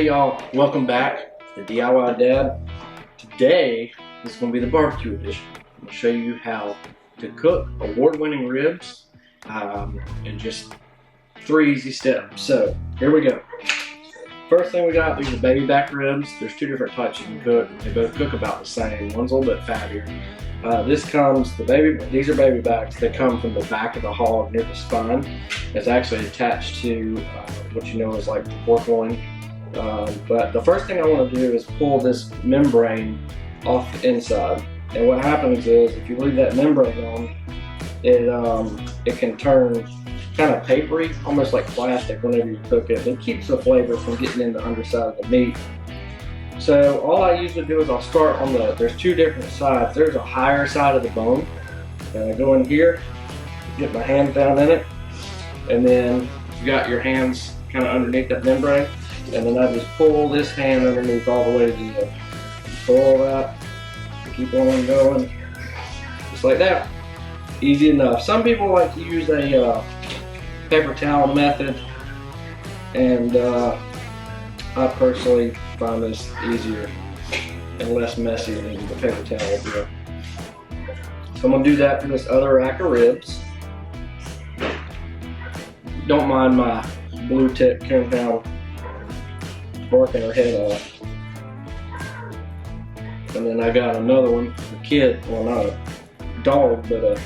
Hey y'all, welcome back to DIY Dad. Today is going to be the barbecue edition. I'm going to show you how to cook award-winning ribs in just 3 easy steps. So here we go. First thing we got, these are baby back ribs. There's 2 different types you can cook. They both cook about the same. One's a little bit fattier. These are baby backs. They come from the back of the hog near the spine. It's actually attached to what you know is like the pork loin. But the first thing I want to do is pull this membrane off the inside. And what happens is if you leave that membrane on, it can turn kind of papery, almost like plastic whenever you cook it. It keeps the flavor from getting in the underside of the meat. So all I usually do is I'll start on there's 2 different sides. There's a higher side of the bone. And I go in here, get my hands down in it, and then you got your hands kind of underneath that membrane. And then I just pull this hand underneath all the way to the end. Pull that, keep on going, just like that. Easy enough. Some people like to use a paper towel method, and I personally find this easier and less messy than the paper towel will do. So I'm going to do that for this other rack of ribs. Don't mind my blue tip coming down, barking her head off. And then I got another one, a kid, well not a dog, but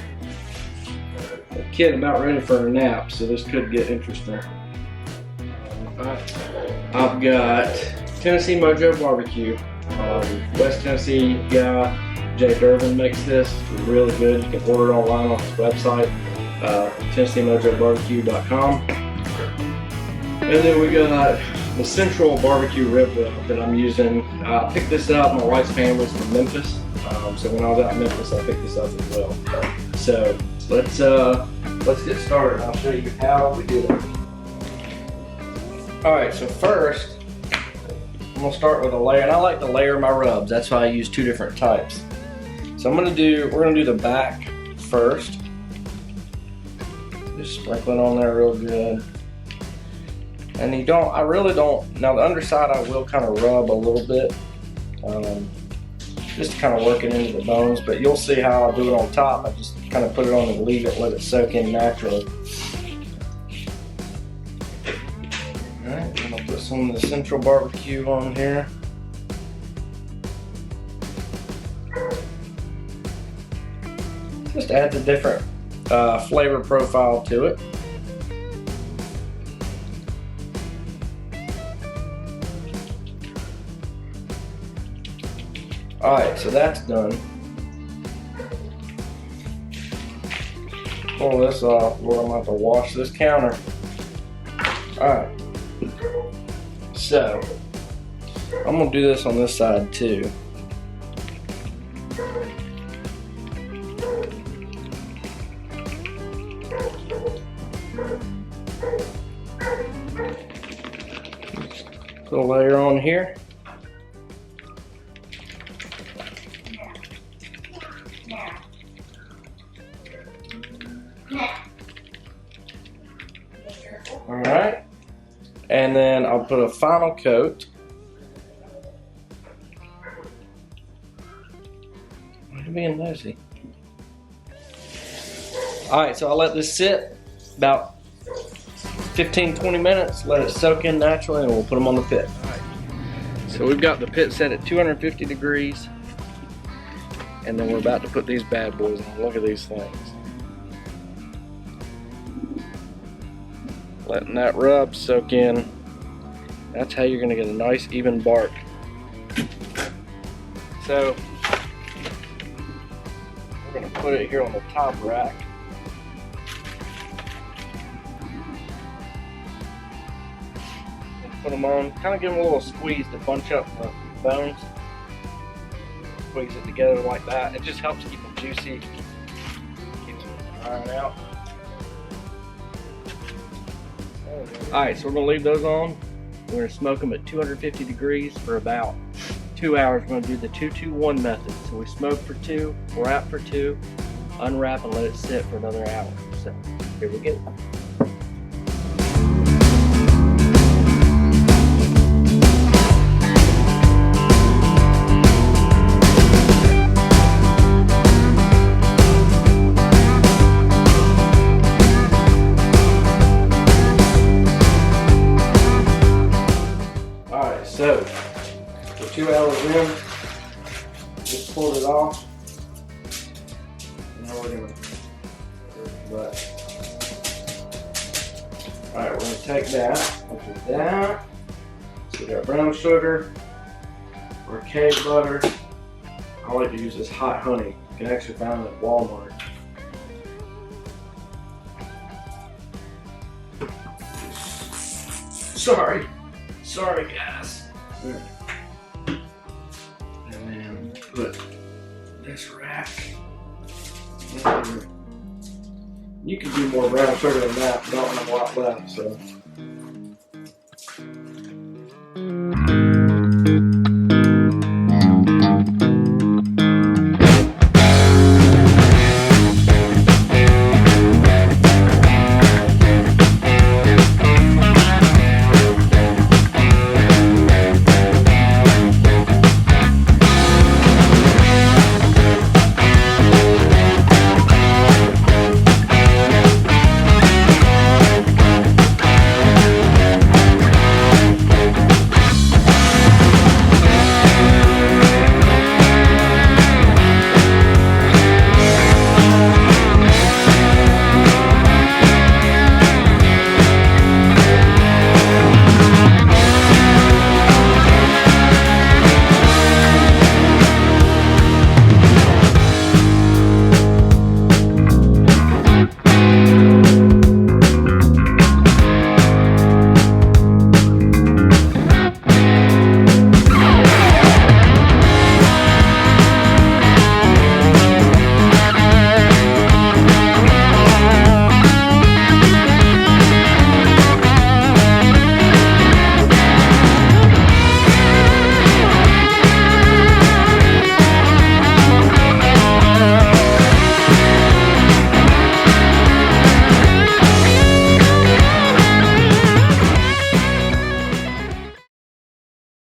a kid about ready for a nap, so this could get interesting. I've got Tennessee Mojo Barbecue. West Tennessee guy, Jay Durbin, makes this. It's really good. You can order it online on his website, TennesseeMojoBarbecue.com. And then we got the Central Barbecue Rib that I'm using. I picked this up. My wife's family's from Memphis, so when I was out in Memphis, I picked this up as well. So let's get started. I'll show you how we do it. All right. So first, I'm gonna start with a layer, and I like to layer my rubs. That's why I use 2 different types. So we're gonna do the back first. Just sprinkle it on there real good. And I really don't, now the underside I will kind of rub a little bit, just to kind of work it into the bones, but you'll see how I do it on top. I just kind of put it on and leave it, let it soak in naturally. Alright, I'm going to put some of the Central Barbecue on here. Just adds a different flavor profile to it. Alright, so that's done. Pull this off, Lord, I'm going to have to wash this counter. Alright, so I'm going to do this on this side too. Put a layer on here. Alright, and then I'll put a final coat. Why are you being nosy? Alright, so I'll let this sit about 15-20 minutes, let it soak in naturally, and we'll put them on the pit. Alright, so we've got the pit set at 250 degrees, and then we're about to put these bad boys on. Look at these things. Letting that rub soak in. That's how you're going to get a nice even bark. So we're going to put it here on the top rack. And put them on, kind of give them a little squeeze to bunch up the bones. Squeeze it together like that. It just helps keep them juicy, keeps them iron out. Alright, so we're going to leave those on. We're going to smoke them at 250 degrees for about 2 hours. We're going to do the 2-2-1 method. So we smoke for 2, wrap for 2, unwrap and let it sit for another hour. So here we go. we're gonna. But all right, we're gonna take that. Look at that. So we got brown sugar, or cave butter. I like to use this hot honey. You can actually find it at Walmart. Sorry guys. And then put this rack. You can do more brown sugar than that, but I don't have a lot left, so.